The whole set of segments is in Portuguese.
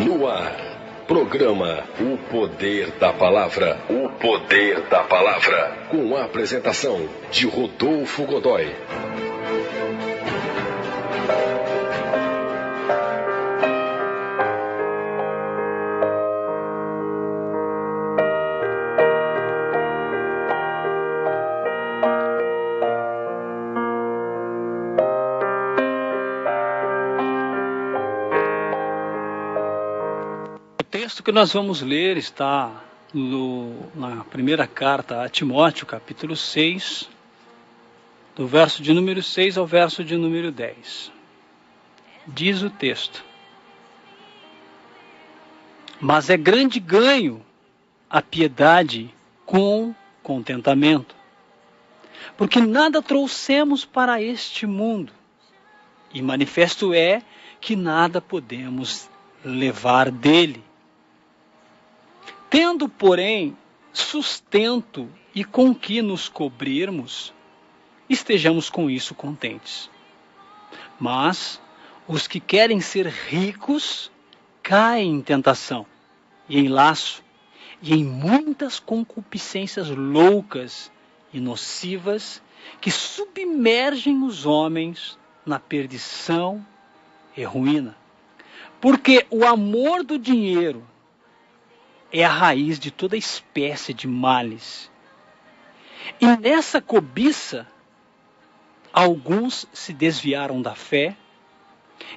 No ar, programa O Poder da Palavra. O Poder da Palavra. Com a apresentação de Rodolfo Godoy. O texto que nós vamos ler está na primeira carta a Timóteo, capítulo 6, do verso de número 6 ao verso de número 10. Diz o texto: Mas é grande ganho a piedade com contentamento, porque nada trouxemos para este mundo, e manifesto é que nada podemos levar dele. Tendo, porém, sustento e com que nos cobrirmos, estejamos com isso contentes. Mas os que querem ser ricos caem em tentação, e em laço, e em muitas concupiscências loucas e nocivas, que submergem os homens na perdição e ruína. Porque o amor do dinheiro é a raiz de toda espécie de males. E nessa cobiça, alguns se desviaram da fé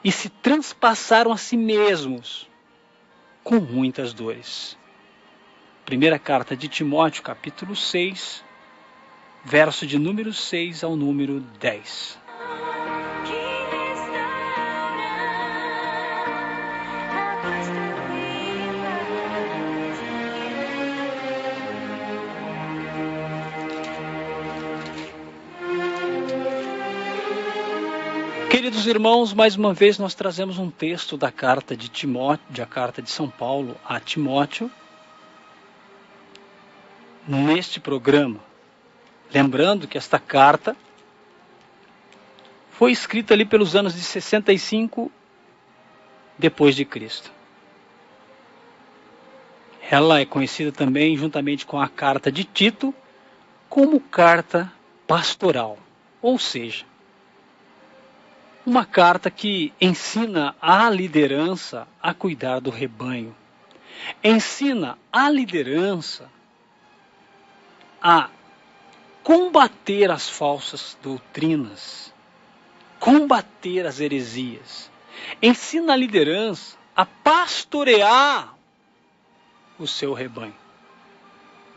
e se transpassaram a si mesmos com muitas dores. Primeira carta de Timóteo, capítulo 6, verso de número 6 ao número 10. Queridos irmãos, mais uma vez nós trazemos um texto da carta de Timóteo, da carta de São Paulo a Timóteo, neste programa. Lembrando que esta carta foi escrita ali pelos anos de 65 depois de Cristo. Ela é conhecida também, juntamente com a carta de Tito, como carta pastoral, ou seja, uma carta que ensina a liderança a cuidar do rebanho. Ensina a liderança a combater as falsas doutrinas, combater as heresias. Ensina a liderança a pastorear o seu rebanho.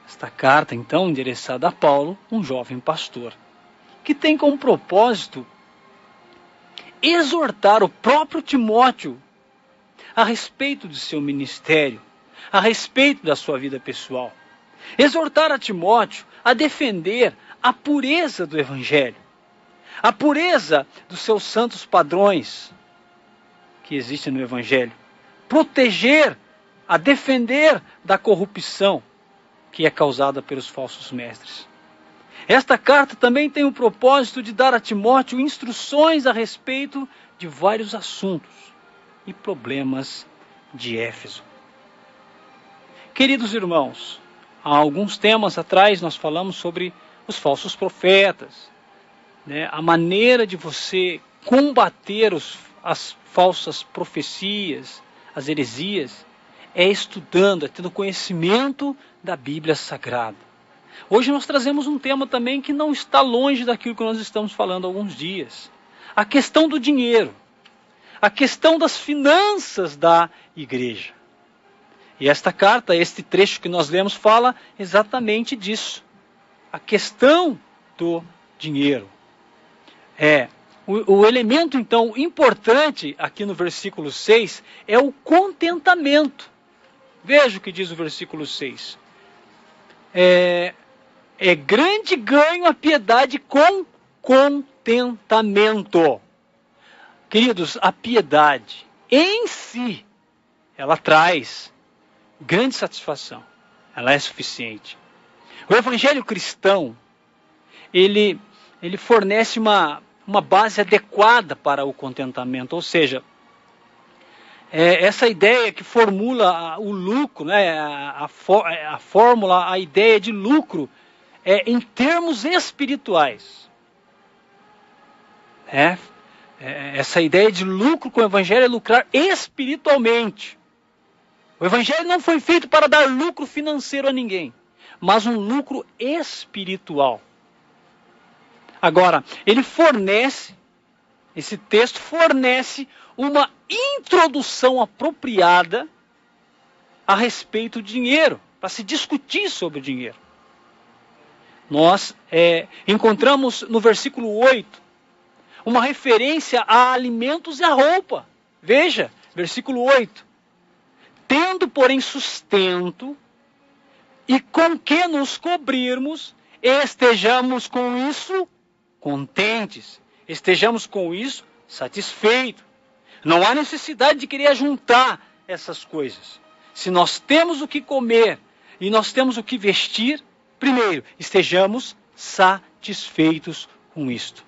Esta carta, então, endereçada a Paulo, um jovem pastor, que tem como propósito exortar o próprio Timóteo a respeito do seu ministério, a respeito da sua vida pessoal. Exortar a Timóteo a defender a pureza do Evangelho, a pureza dos seus santos padrões que existem no Evangelho. Proteger, a defender da corrupção que é causada pelos falsos mestres. Esta carta também tem o propósito de dar a Timóteo instruções a respeito de vários assuntos e problemas de Éfeso. Queridos irmãos, há alguns temas atrás nós falamos sobre os falsos profetas, a maneira de você combater as falsas profecias, as heresias, é estudando, é tendo conhecimento da Bíblia Sagrada. Hoje nós trazemos um tema também que não está longe daquilo que nós estamos falando há alguns dias. A questão do dinheiro. A questão das finanças da igreja. E esta carta, este trecho que nós lemos, fala exatamente disso. A questão do dinheiro. O elemento, então, importante aqui no versículo 6 é o contentamento. Veja o que diz o versículo 6. É grande ganho a piedade com contentamento. Queridos, a piedade em si, ela traz grande satisfação. Ela é suficiente. O evangelho cristão, ele fornece uma base adequada para o contentamento. Ou seja, essa ideia que formula o lucro, né, a fórmula, a ideia de lucro, em termos espirituais. Essa ideia de lucro com o Evangelho é lucrar espiritualmente. O Evangelho não foi feito para dar lucro financeiro a ninguém, mas um lucro espiritual. Agora, esse texto fornece uma introdução apropriada a respeito do dinheiro, para se discutir sobre o dinheiro. Nós encontramos no versículo 8 uma referência a alimentos e a roupa. Veja, versículo 8. Tendo, porém, sustento e com que nos cobrirmos, estejamos com isso contentes, estejamos com isso satisfeitos. Não há necessidade de querer juntar essas coisas. Se nós temos o que comer e nós temos o que vestir, primeiro, estejamos satisfeitos com isto.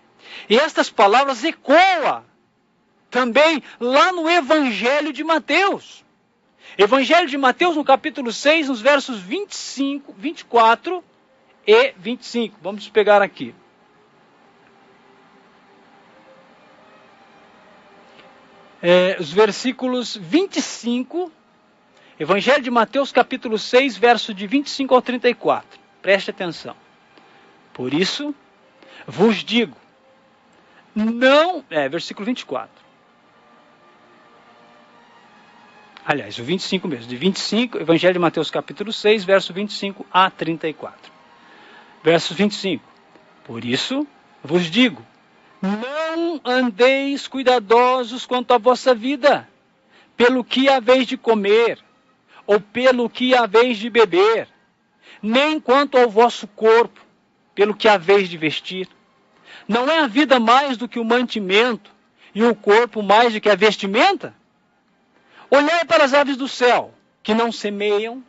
E estas palavras ecoam também lá no Evangelho de Mateus. Evangelho de Mateus, no capítulo 6, nos versos 25, 24 e 25. Vamos pegar aqui. Os versículos 25, Evangelho de Mateus, capítulo 6, verso de 25 ao 34. Preste atenção. Por isso, vos digo, versículo 24. Aliás, o 25 mesmo, de 25, Evangelho de Mateus, capítulo 6, verso 25 a 34. Verso 25. Por isso, vos digo, não andeis cuidadosos quanto à vossa vida, pelo que haveis de comer, ou pelo que haveis de beber, nem quanto ao vosso corpo, pelo que haveis de vestir. Não é a vida mais do que o mantimento, e o corpo mais do que a vestimenta? Olhai para as aves do céu, que não semeiam,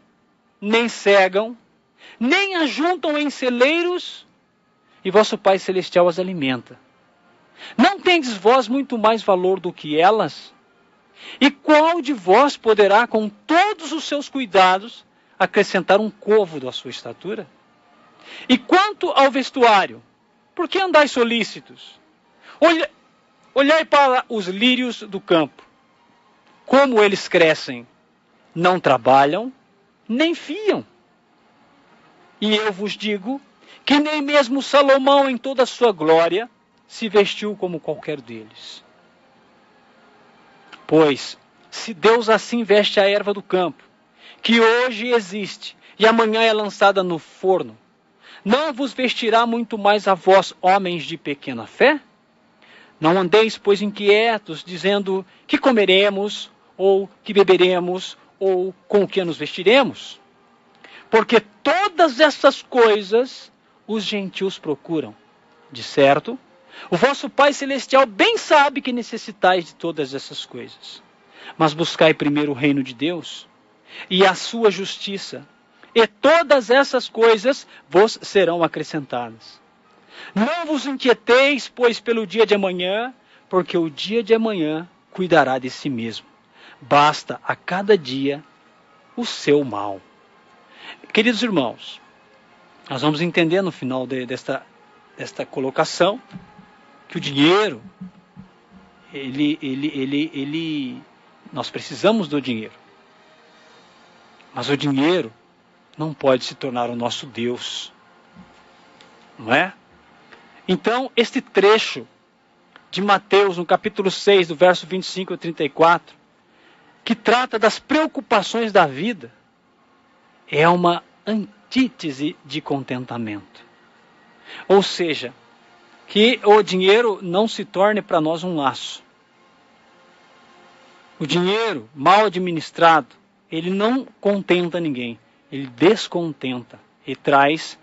nem cegam, nem ajuntam em celeiros, e vosso Pai Celestial as alimenta. Não tendes vós muito mais valor do que elas? E qual de vós poderá, com todos os seus cuidados, acrescentar um côvado à sua estatura? E quanto ao vestuário, por que andais solícitos? Olhai para os lírios do campo, como eles crescem, não trabalham, nem fiam. E eu vos digo que nem mesmo Salomão, em toda a sua glória, se vestiu como qualquer deles. Pois, se Deus assim veste a erva do campo, que hoje existe e amanhã é lançada no forno, não vos vestirá muito mais a vós, homens de pequena fé? Não andeis, pois, inquietos, dizendo que comeremos, ou que beberemos, ou com o que nos vestiremos? Porque todas essas coisas os gentios procuram. De certo, o vosso Pai Celestial bem sabe que necessitais de todas essas coisas. Mas buscai primeiro o reino de Deus e a sua justiça, e todas essas coisas vos serão acrescentadas. Não vos inquieteis, pois, pelo dia de amanhã, porque o dia de amanhã cuidará de si mesmo. Basta a cada dia o seu mal. Queridos irmãos, nós vamos entender no final desta colocação que o dinheiro, nós precisamos do dinheiro. Mas o dinheiro não pode se tornar o nosso Deus. Não é? Então, este trecho de Mateus, no capítulo 6, do verso 25 a 34, que trata das preocupações da vida, é uma antítese de contentamento. Ou seja, que o dinheiro não se torne para nós um laço. O dinheiro mal administrado, ele não contenta ninguém, ele descontenta e traz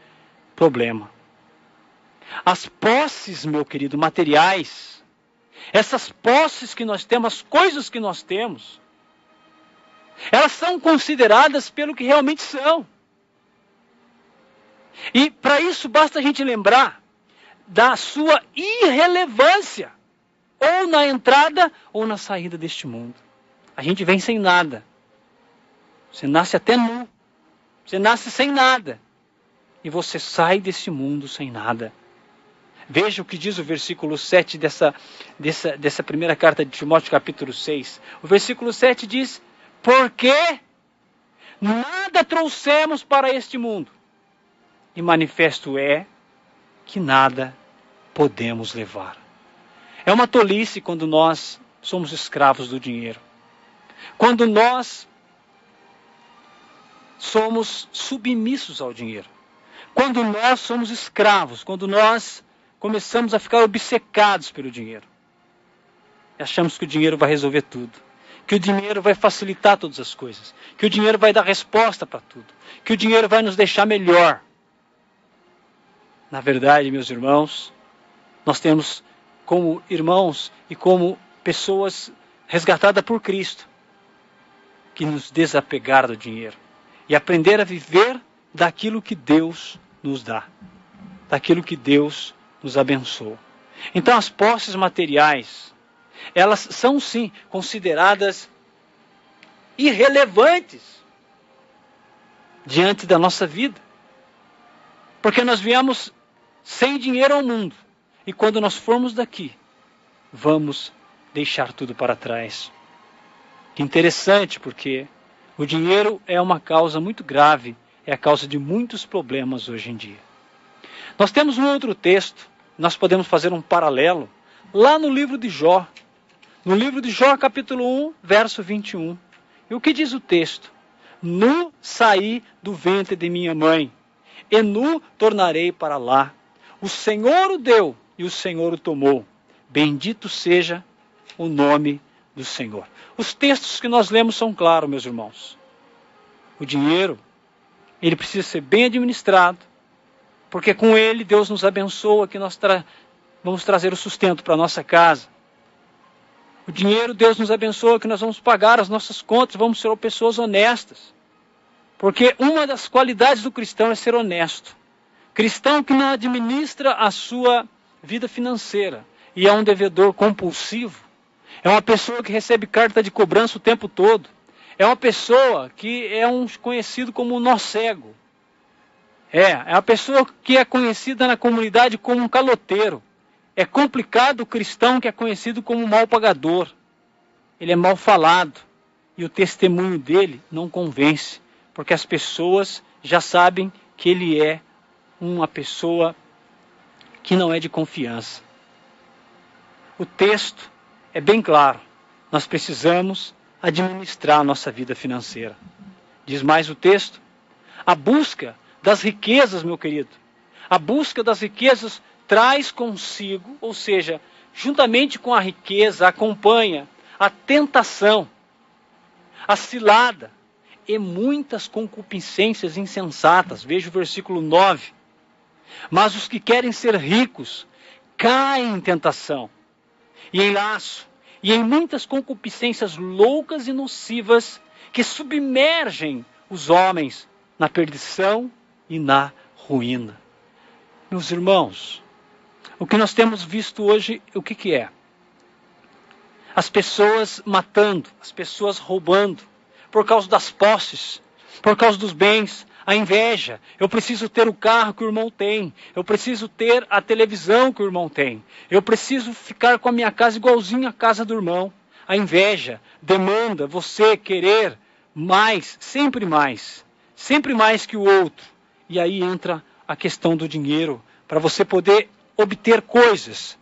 problema. As posses, meu querido, materiais, essas posses que nós temos, as coisas que nós temos, elas são consideradas pelo que realmente são. E para isso basta a gente lembrar da sua irrelevância, ou na entrada ou na saída deste mundo. a gente vem sem nada. Você nasce até nu. Você nasce sem nada. E você sai desse mundo sem nada. Veja o que diz o versículo 7 dessa primeira carta de Timóteo, capítulo 6. O versículo 7 diz: porque nada trouxemos para este mundo, e manifesto é que nada podemos levar. É uma tolice quando nós somos escravos do dinheiro. Quando nós somos submissos ao dinheiro. Quando nós somos escravos, quando nós começamos a ficar obcecados pelo dinheiro. E achamos que o dinheiro vai resolver tudo. Que o dinheiro vai facilitar todas as coisas. Que o dinheiro vai dar resposta para tudo. Que o dinheiro vai nos deixar melhor. Na verdade, meus irmãos, nós temos como irmãos e como pessoas resgatadas por Cristo que nos desapegar do dinheiro e aprender a viver daquilo que Deus nos dá, daquilo que Deus nos abençoa. Então as posses materiais, elas são sim consideradas irrelevantes diante da nossa vida. Porque nós viemos sem dinheiro ao mundo. E quando nós formos daqui, vamos deixar tudo para trás. Que interessante, porque o dinheiro é uma causa muito grave, é a causa de muitos problemas hoje em dia. Nós temos um outro texto, nós podemos fazer um paralelo, lá no livro de Jó. No livro de Jó, capítulo 1, verso 21. E o que diz o texto? Nu saí do ventre de minha mãe, e nu tornarei para lá. O Senhor o deu, e o Senhor o tomou. Bendito seja o nome do Senhor. Os textos que nós lemos são claros, meus irmãos. O dinheiro, ele precisa ser bem administrado, porque com ele Deus nos abençoa, que nós vamos trazer o sustento para a nossa casa. O dinheiro, Deus nos abençoa, que nós vamos pagar as nossas contas, vamos ser pessoas honestas. Porque uma das qualidades do cristão é ser honesto. Cristão que não administra a sua vida financeira e é um devedor compulsivo, é uma pessoa que recebe carta de cobrança o tempo todo, é uma pessoa que é conhecido como um nó cego, é uma pessoa que é conhecida na comunidade como um caloteiro. É complicado o cristão que é conhecido como um mal pagador. Ele é mal falado e o testemunho dele não convence, porque as pessoas já sabem que ele é uma pessoa que não é de confiança. O texto é bem claro. Nós precisamos administrar a nossa vida financeira. Diz mais o texto: a busca das riquezas, meu querido, a busca das riquezas traz consigo, ou seja, juntamente com a riqueza, acompanha a tentação, a cilada e muitas concupiscências insensatas. Veja o versículo 9. Mas os que querem ser ricos caem em tentação, e em laço, e em muitas concupiscências loucas e nocivas que submergem os homens na perdição e na ruína. Meus irmãos, o que nós temos visto hoje, o que é? As pessoas matando, as pessoas roubando, por causa das posses, por causa dos bens, a inveja. Eu preciso ter o carro que o irmão tem, eu preciso ter a televisão que o irmão tem, eu preciso ficar com a minha casa igualzinho à casa do irmão. A inveja demanda você querer mais, sempre mais que o outro. E aí entra a questão do dinheiro, para você poder obter coisas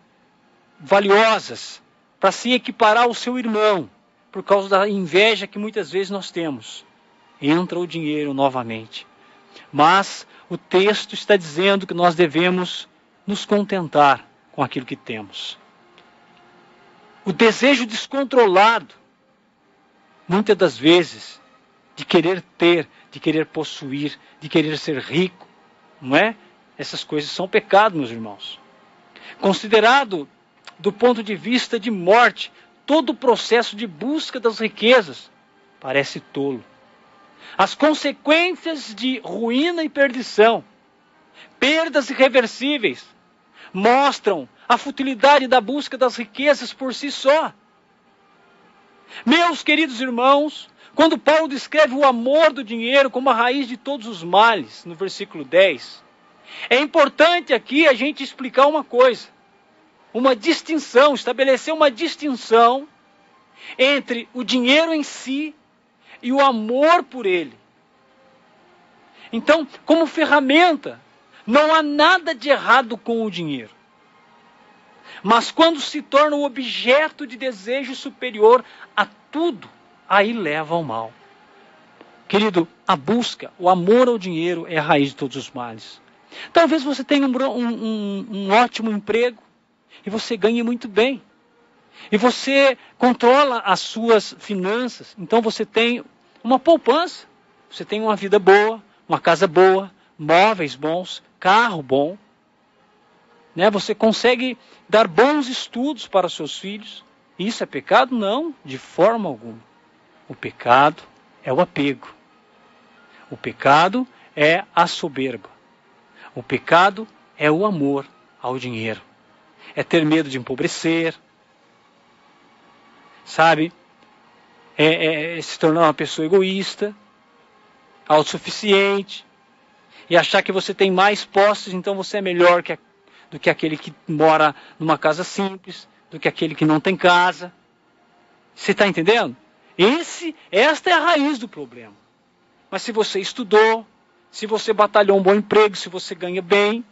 valiosas, para se equiparar ao seu irmão, por causa da inveja que muitas vezes nós temos. Entra o dinheiro novamente. Mas o texto está dizendo que nós devemos nos contentar com aquilo que temos. O desejo descontrolado, muitas das vezes, de querer ter, de querer possuir, de querer ser rico, não é? Essas coisas são pecado, meus irmãos. Considerado do ponto de vista de morte, todo o processo de busca das riquezas parece tolo. As consequências de ruína e perdição, perdas irreversíveis, mostram a futilidade da busca das riquezas por si só. Meus queridos irmãos, quando Paulo descreve o amor do dinheiro como a raiz de todos os males, no versículo 10, é importante aqui a gente explicar uma coisa, uma distinção, estabelecer uma distinção entre o dinheiro em si e o amor por ele. Então, como ferramenta, não há nada de errado com o dinheiro. Mas quando se torna o objeto de desejo superior a tudo, aí leva ao mal. Querido, a busca, o amor ao dinheiro é a raiz de todos os males. Talvez você tenha um ótimo emprego e você ganhe muito bem. E você controla as suas finanças, então você tem uma poupança, você tem uma vida boa, uma casa boa, móveis bons, carro bom. Né? Você consegue dar bons estudos para os seus filhos. Isso é pecado? Não, de forma alguma. O pecado é o apego. O pecado é a soberba. O pecado é o amor ao dinheiro. É ter medo de empobrecer. Sabe? É se tornar uma pessoa egoísta, autossuficiente, e achar que você tem mais posses, então você é melhor do que aquele que mora numa casa simples, do que aquele que não tem casa. Você está entendendo? Esta é a raiz do problema. Mas se você estudou, se você batalhou um bom emprego, se você ganha bem,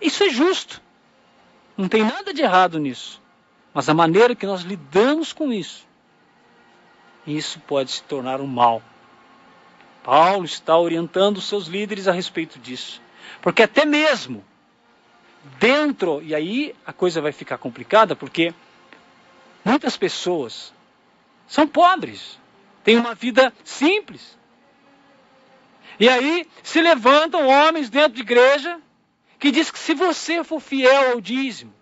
isso é justo. Não tem nada de errado nisso. Mas a maneira que nós lidamos com isso pode se tornar um mal. Paulo está orientando os seus líderes a respeito disso. Porque até mesmo dentro, e aí a coisa vai ficar complicada, porque muitas pessoas são pobres, têm uma vida simples. E aí se levantam homens dentro de igreja que diz que se você for fiel ao dízimo,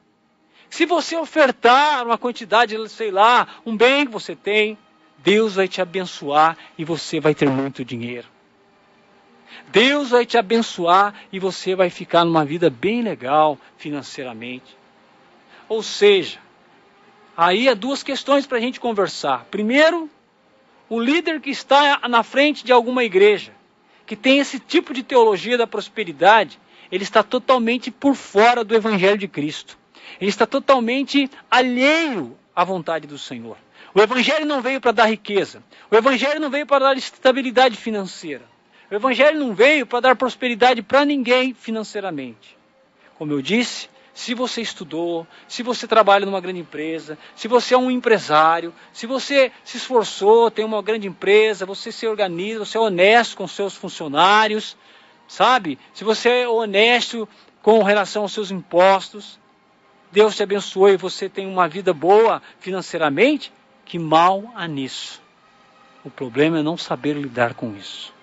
se você ofertar uma quantidade, sei lá, um bem que você tem, Deus vai te abençoar e você vai ter muito dinheiro. Deus vai te abençoar e você vai ficar numa vida bem legal financeiramente. Ou seja, aí há duas questões para a gente conversar. Primeiro, o líder que está na frente de alguma igreja, que tem esse tipo de teologia da prosperidade, ele está totalmente por fora do Evangelho de Cristo. Ele está totalmente alheio à vontade do Senhor. O Evangelho não veio para dar riqueza. O Evangelho não veio para dar estabilidade financeira. O Evangelho não veio para dar prosperidade para ninguém financeiramente. Como eu disse, se você estudou, se você trabalha numa grande empresa, se você é um empresário, se você se esforçou, tem uma grande empresa, você se organiza, você é honesto com seus funcionários, sabe? Se você é honesto com relação aos seus impostos, Deus te abençoe e você tem uma vida boa financeiramente, que mal há nisso. O problema é não saber lidar com isso.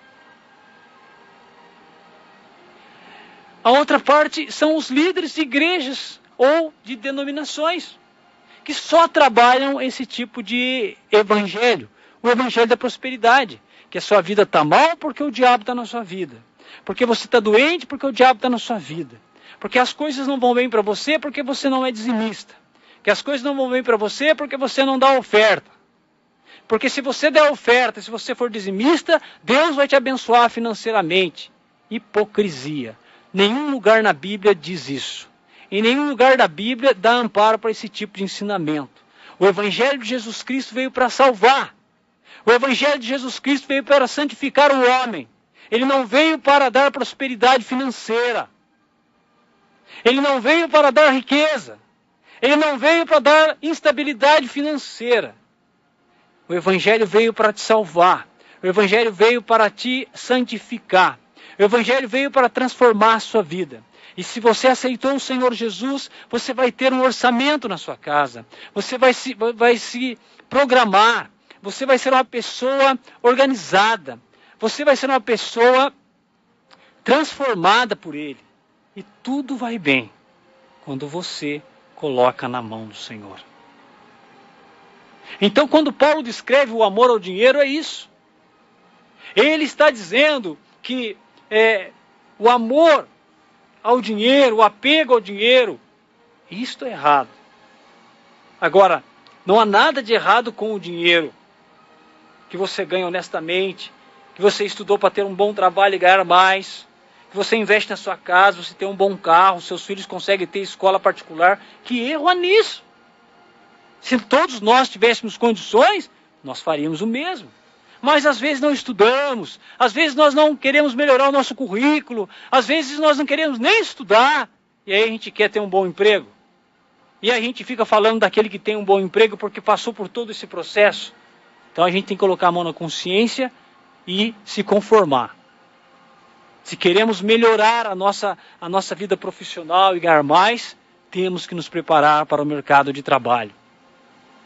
A outra parte são os líderes de igrejas ou de denominações, que só trabalham esse tipo de evangelho, o evangelho da prosperidade, que a sua vida está mal porque o diabo está na sua vida, porque você está doente porque o diabo está na sua vida, porque as coisas não vão bem para você porque você não é dizimista, que as coisas não vão bem para você porque você não dá oferta, porque se você der oferta, se você for dizimista, Deus vai te abençoar financeiramente. Hipocrisia. Nenhum lugar na Bíblia diz isso. Em nenhum lugar da Bíblia dá amparo para esse tipo de ensinamento. O Evangelho de Jesus Cristo veio para salvar. O Evangelho de Jesus Cristo veio para santificar o homem. Ele não veio para dar prosperidade financeira. Ele não veio para dar riqueza. Ele não veio para dar instabilidade financeira. O Evangelho veio para te salvar. O Evangelho veio para te santificar. O Evangelho veio para transformar a sua vida. E se você aceitou o Senhor Jesus, você vai ter um orçamento na sua casa. Você vai se programar. Você vai ser uma pessoa organizada. Você vai ser uma pessoa transformada por Ele. E tudo vai bem quando você coloca na mão do Senhor. Então, quando Paulo descreve o amor ao dinheiro, é isso. Ele está dizendo que o amor ao dinheiro, o apego ao dinheiro, isto é errado. Agora, Não há nada de errado com o dinheiro que você ganha honestamente, que você estudou para ter um bom trabalho e ganhar mais, que você investe na sua casa, você tem um bom carro, seus filhos conseguem ter escola particular. Que erro há nisso? Se todos nós tivéssemos condições, nós faríamos o mesmo. Mas às vezes não estudamos, às vezes nós não queremos melhorar o nosso currículo, às vezes nós não queremos nem estudar, e aí a gente quer ter um bom emprego. E a gente fica falando daquele que tem um bom emprego porque passou por todo esse processo. Então a gente tem que colocar a mão na consciência e se conformar. Se queremos melhorar a nossa vida profissional e ganhar mais, temos que nos preparar para o mercado de trabalho.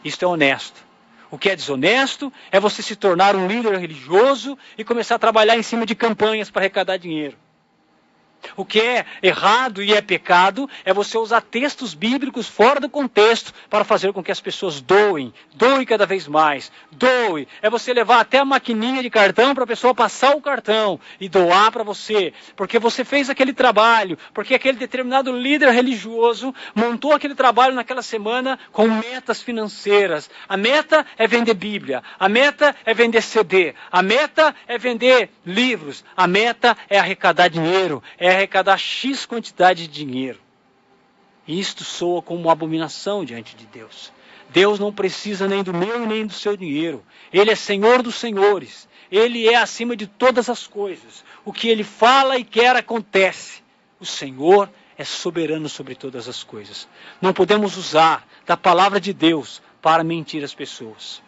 Isto é honesto. O que é desonesto é você se tornar um líder religioso e começar a trabalhar em cima de campanhas para arrecadar dinheiro. O que é errado e é pecado é você usar textos bíblicos fora do contexto para fazer com que as pessoas doem cada vez mais. Doe, é você levar até a maquininha de cartão para a pessoa passar o cartão e doar para você, porque você fez aquele trabalho, porque aquele determinado líder religioso montou aquele trabalho naquela semana com metas financeiras. A meta é vender Bíblia, a meta é vender CD, a meta é vender livros, a meta é arrecadar dinheiro, é arrecadar X quantidade de dinheiro. Isto soa como uma abominação diante de Deus. Deus não precisa nem do meu nem do seu dinheiro. Ele é Senhor dos senhores. Ele é acima de todas as coisas. O que Ele fala e quer acontece. O Senhor é soberano sobre todas as coisas. Não podemos usar da palavra de Deus para mentir às pessoas.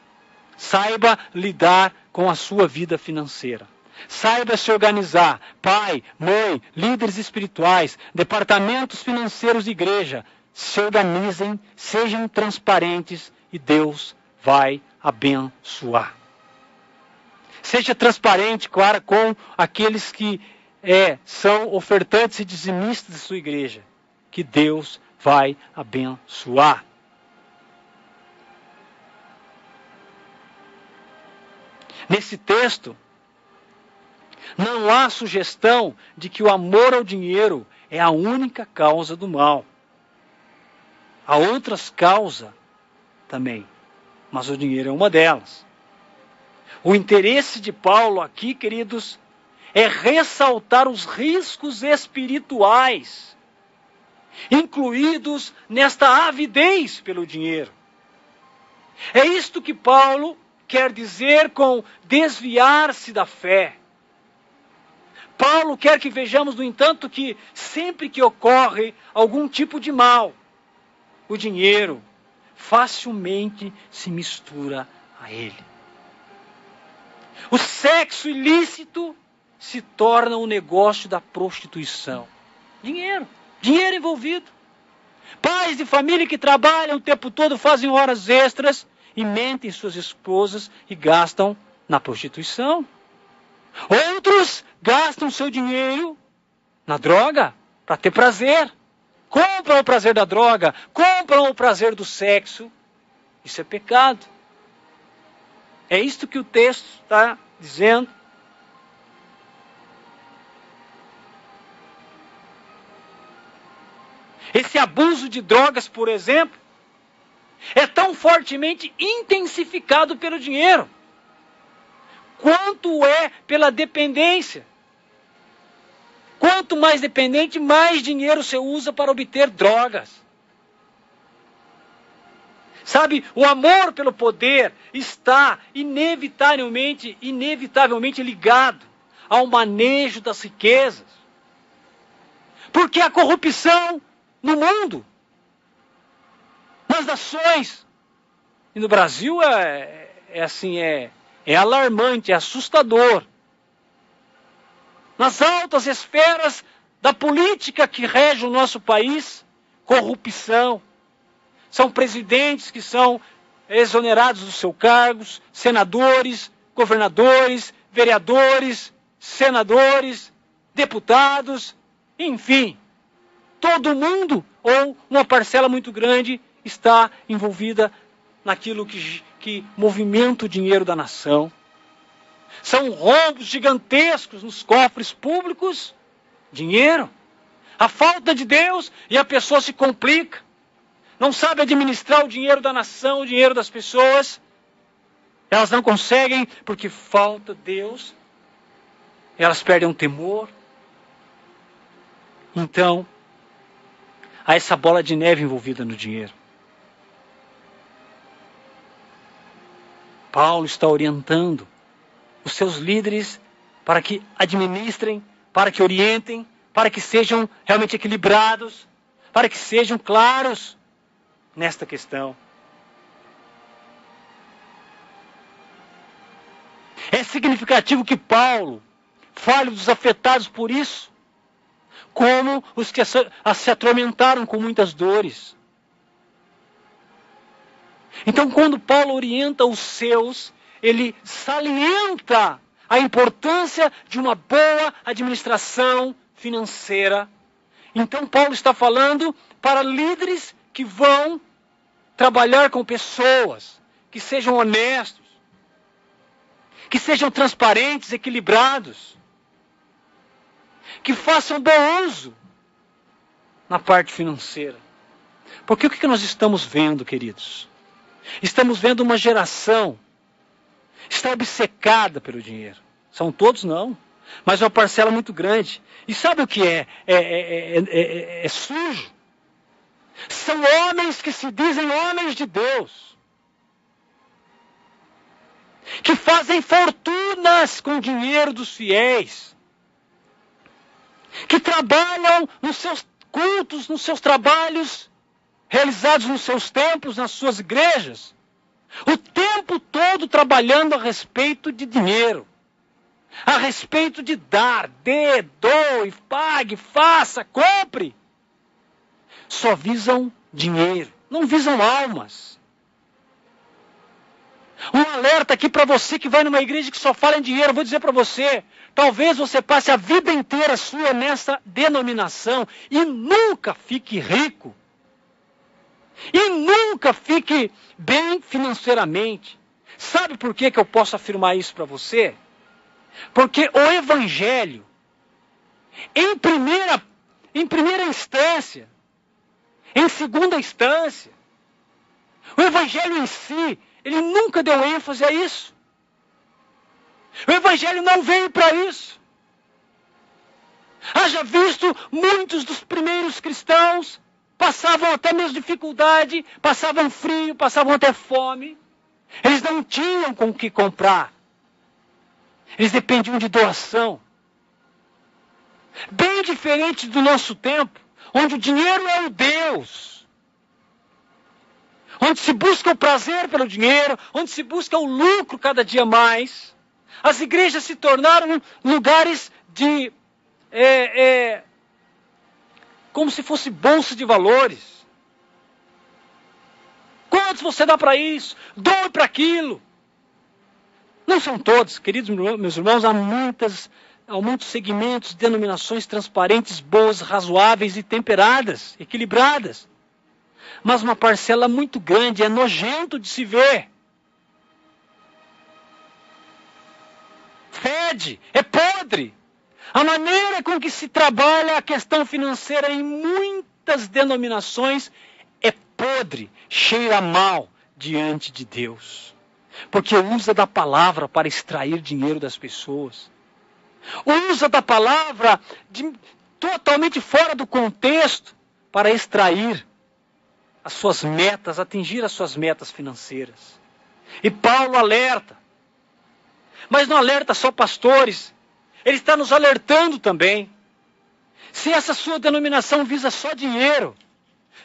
Saiba lidar com a sua vida financeira. Saiba se organizar, pai, mãe, líderes espirituais, departamentos financeiros de igreja, se organizem, sejam transparentes e Deus vai abençoar. Seja transparente, claro, com aqueles que são ofertantes e dizimistas da sua igreja, que Deus vai abençoar. Nesse texto, não há sugestão de que o amor ao dinheiro é a única causa do mal. Há outras causas também, mas o dinheiro é uma delas. O interesse de Paulo aqui, queridos, é ressaltar os riscos espirituais incluídos nesta avidez pelo dinheiro. É isto que Paulo quer dizer com desviar-se da fé. Paulo quer que vejamos, no entanto, que sempre que ocorre algum tipo de mal, o dinheiro facilmente se mistura a ele. O sexo ilícito se torna um negócio da prostituição. Dinheiro envolvido. Pais de família que trabalham o tempo todo, fazem horas extras e mentem suas esposas e gastam na prostituição. Outros gastam seu dinheiro na droga para ter prazer. Compram o prazer da droga, compram o prazer do sexo. Isso é pecado. É isto que o texto está dizendo. Esse abuso de drogas, por exemplo, é tão fortemente intensificado pelo dinheiro, quanto é pela dependência. Quanto mais dependente, mais dinheiro você usa para obter drogas. Sabe, o amor pelo poder está inevitavelmente ligado ao manejo das riquezas. Porque a corrupção no mundo, nas nações, e no Brasil é alarmante, é assustador. Nas altas esferas da política que rege o nosso país, corrupção. São presidentes que são exonerados dos seus cargos, senadores, governadores, vereadores, senadores, deputados, enfim. Todo mundo, ou uma parcela muito grande, está envolvida naquilo que movimenta o dinheiro da nação. São roubos gigantescos nos cofres públicos. Dinheiro. A falta de Deus e a pessoa se complica. não sabem administrar o dinheiro da nação, o dinheiro das pessoas. Elas não conseguem porque falta Deus. Elas perdem o temor. Então, há essa bola de neve envolvida no dinheiro. Paulo está orientando os seus líderes para que administrem, para que orientem, para que sejam realmente equilibrados, para que sejam claros nesta questão. É significativo que Paulo fale dos afetados por isso, como os que se atormentaram com muitas dores. Então, quando Paulo orienta os seus, ele salienta a importância de uma boa administração financeira. Então, Paulo está falando para líderes que vão trabalhar com pessoas, que sejam honestos, que sejam transparentes, equilibrados, que façam bom uso na parte financeira. Porque o que nós estamos vendo, queridos? Estamos vendo uma geração está obcecada pelo dinheiro. São todos não, mas uma parcela muito grande. E sabe o que é? É sujo. São homens que se dizem homens de Deus, que fazem fortunas com o dinheiro dos fiéis, que trabalham nos seus cultos, nos seus trabalhos, realizados nos seus templos, nas suas igrejas, o tempo todo trabalhando a respeito de dinheiro, a respeito de dar, dê, doe, pague, faça, compre. Só visam dinheiro, não visam almas. Um alerta aqui para você que vai numa igreja que só fala em dinheiro. Eu vou dizer para você, talvez você passe a vida inteira sua nessa denominação e nunca fique rico. E nunca fique bem financeiramente. Sabe por que eu posso afirmar isso para você? Porque o Evangelho, em primeira instância, em segunda instância, o Evangelho em si, ele nunca deu ênfase a isso. O Evangelho não veio para isso. Haja visto, muitos dos primeiros cristãos passavam até mesmo dificuldade, passavam frio, passavam até fome. Eles não tinham com o que comprar. Eles dependiam de doação. Bem diferente do nosso tempo, onde o dinheiro é o Deus. Onde se busca o prazer pelo dinheiro, onde se busca o lucro cada dia mais. As igrejas se tornaram lugares de... como se fosse bolsa de valores. Quantos você dá para isso? Doe para aquilo. Não são todos, queridos meus irmãos, há muitos segmentos, denominações transparentes, boas, razoáveis e temperadas, equilibradas. Mas uma parcela muito grande, é nojento de se ver. Fede, é podre. A maneira com que se trabalha a questão financeira em muitas denominações é podre, cheira mal diante de Deus. Porque usa da palavra para extrair dinheiro das pessoas. Usa da palavra totalmente fora do contexto para extrair as suas metas, atingir as suas metas financeiras. E Paulo alerta. Mas não alerta só pastores. Ele está nos alertando também. Se essa sua denominação visa só dinheiro,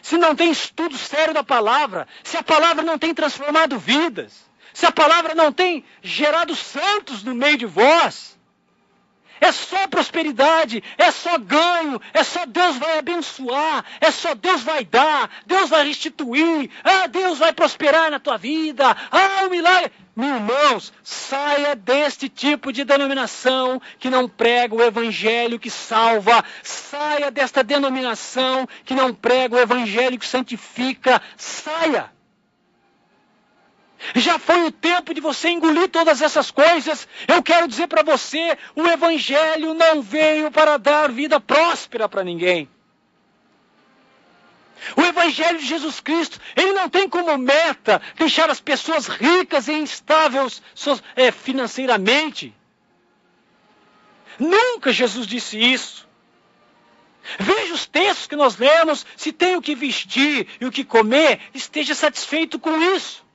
se não tem estudo sério da palavra, se a palavra não tem transformado vidas, se a palavra não tem gerado santos no meio de vós, é só prosperidade, é só ganho, é só Deus vai abençoar, é só Deus vai dar, Deus vai restituir, Deus vai prosperar na tua vida, um milagre. Meus irmãos, saia deste tipo de denominação que não prega o evangelho que salva, saia desta denominação que não prega o evangelho que santifica, saia. Já foi o tempo de você engolir todas essas coisas. Eu quero dizer para você, o Evangelho não veio para dar vida próspera para ninguém. O Evangelho de Jesus Cristo, ele não tem como meta deixar as pessoas ricas e instáveis financeiramente. Nunca Jesus disse isso. Veja os textos que nós lemos, se tem o que vestir e o que comer, esteja satisfeito com isso.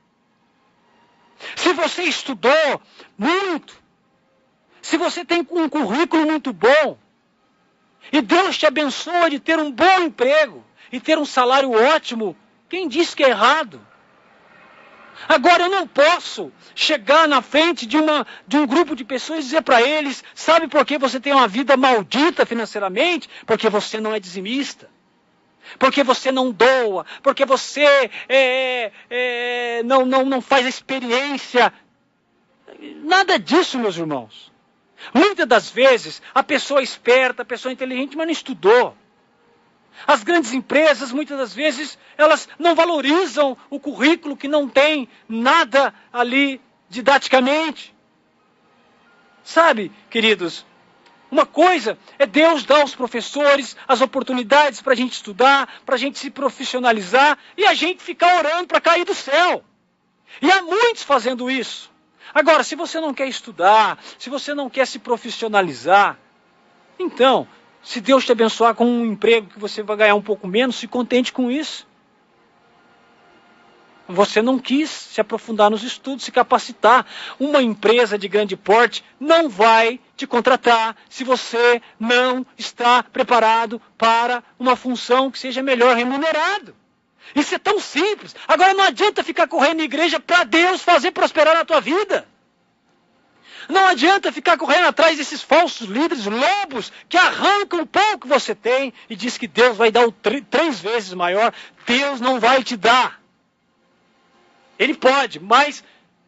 Se você estudou muito, se você tem um currículo muito bom, e Deus te abençoa de ter um bom emprego, e ter um salário ótimo, quem disse que é errado? Agora eu não posso chegar na frente de um grupo de pessoas e dizer para eles, sabe por que você tem uma vida maldita financeiramente? Porque você não é dizimista. Porque você não doa. Porque você não faz a experiência. Nada disso, meus irmãos. Muitas das vezes, a pessoa é esperta, a pessoa é inteligente, mas não estudou. As grandes empresas, muitas das vezes, elas não valorizam o currículo que não tem nada ali didaticamente. Sabe, queridos, uma coisa é Deus dar aos professores as oportunidades para a gente estudar, para a gente se profissionalizar e a gente ficar orando para cair do céu. E há muitos fazendo isso. Agora, se você não quer estudar, se você não quer se profissionalizar, então, se Deus te abençoar com um emprego que você vai ganhar um pouco menos, se contente com isso. Você não quis se aprofundar nos estudos, se capacitar. Uma empresa de grande porte não vai te contratar se você não está preparado para uma função que seja melhor remunerado. Isso é tão simples. Agora não adianta ficar correndo na igreja para Deus fazer prosperar a tua vida. Não adianta ficar correndo atrás desses falsos líderes, lobos, que arrancam o pouco que você tem e diz que Deus vai dar 3 vezes maior. Deus não vai te dar. Ele pode, mas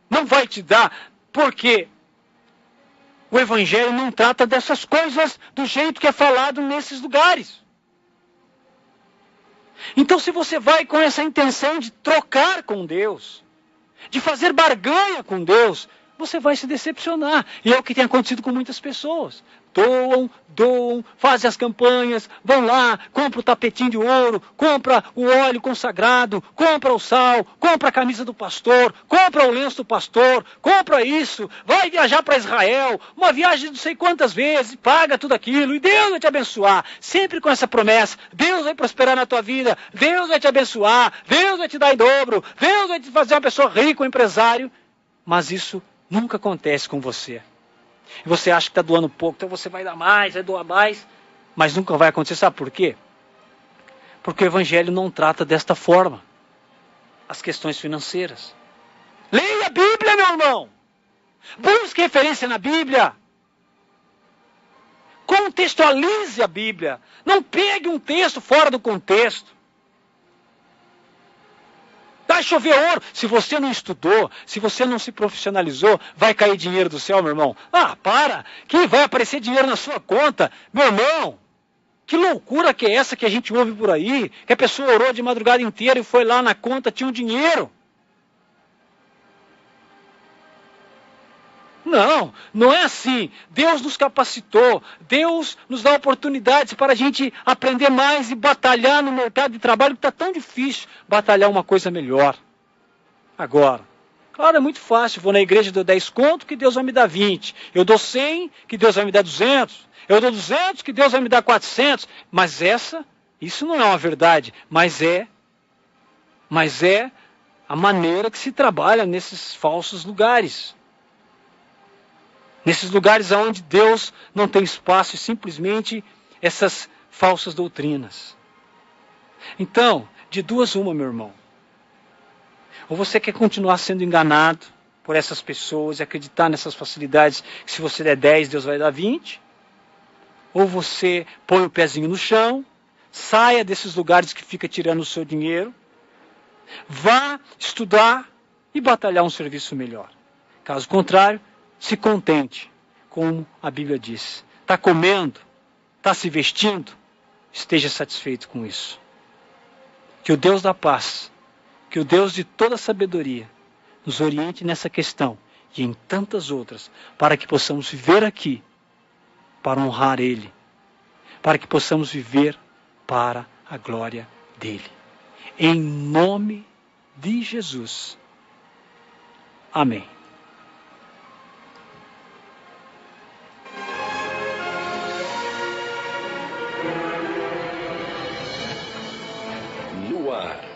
não vai te dar, porque o Evangelho não trata dessas coisas do jeito que é falado nesses lugares. Então, se você vai com essa intenção de trocar com Deus, de fazer barganha com Deus, você vai se decepcionar. E é o que tem acontecido com muitas pessoas. Doam, fazem as campanhas, vão lá, compra o tapetinho de ouro, compra o óleo consagrado, compra o sal, compra a camisa do pastor, compra o lenço do pastor, compra isso, vai viajar para Israel, uma viagem não sei quantas vezes, paga tudo aquilo, e Deus vai te abençoar. Sempre com essa promessa, Deus vai prosperar na tua vida, Deus vai te abençoar, Deus vai te dar em dobro, Deus vai te fazer uma pessoa rica, um empresário. Mas isso nunca acontece com você. E você acha que está doando pouco, então você vai dar mais, vai doar mais, mas nunca vai acontecer. Sabe por quê? Porque o Evangelho não trata desta forma as questões financeiras. Leia a Bíblia, meu irmão. Busque referência na Bíblia. Contextualize a Bíblia. Não pegue um texto fora do contexto. Vai chover ouro. Se você não estudou, se você não se profissionalizou, vai cair dinheiro do céu, meu irmão. Ah, para! Que vai aparecer dinheiro na sua conta? Meu irmão, que loucura que é essa que a gente ouve por aí? Que a pessoa orou de madrugada inteira e foi lá na conta, tinha um dinheiro. Não, não é assim. Deus nos capacitou, Deus nos dá oportunidades para a gente aprender mais e batalhar no mercado de trabalho, que está tão difícil batalhar uma coisa melhor. Agora, claro, é muito fácil. Vou na igreja, dou 10 conto, que Deus vai me dar 20. Eu dou 100, que Deus vai me dar 200. Eu dou 200, que Deus vai me dar 400. Mas isso não é uma verdade, mas é a maneira que se trabalha nesses falsos lugares. Nesses lugares onde Deus não tem espaço e simplesmente essas falsas doutrinas. Então, de duas uma, meu irmão. Ou você quer continuar sendo enganado por essas pessoas e acreditar nessas facilidades que se você der 10, Deus vai dar 20. Ou você põe o pezinho no chão, saia desses lugares que fica tirando o seu dinheiro, vá estudar e batalhar um serviço melhor. Caso contrário, se contente, como a Bíblia diz. Está comendo, está se vestindo, esteja satisfeito com isso. Que o Deus da paz, que o Deus de toda sabedoria, nos oriente nessa questão e em tantas outras, para que possamos viver aqui, para honrar Ele, para que possamos viver para a glória dEle. em nome de Jesus. Amém. No ar,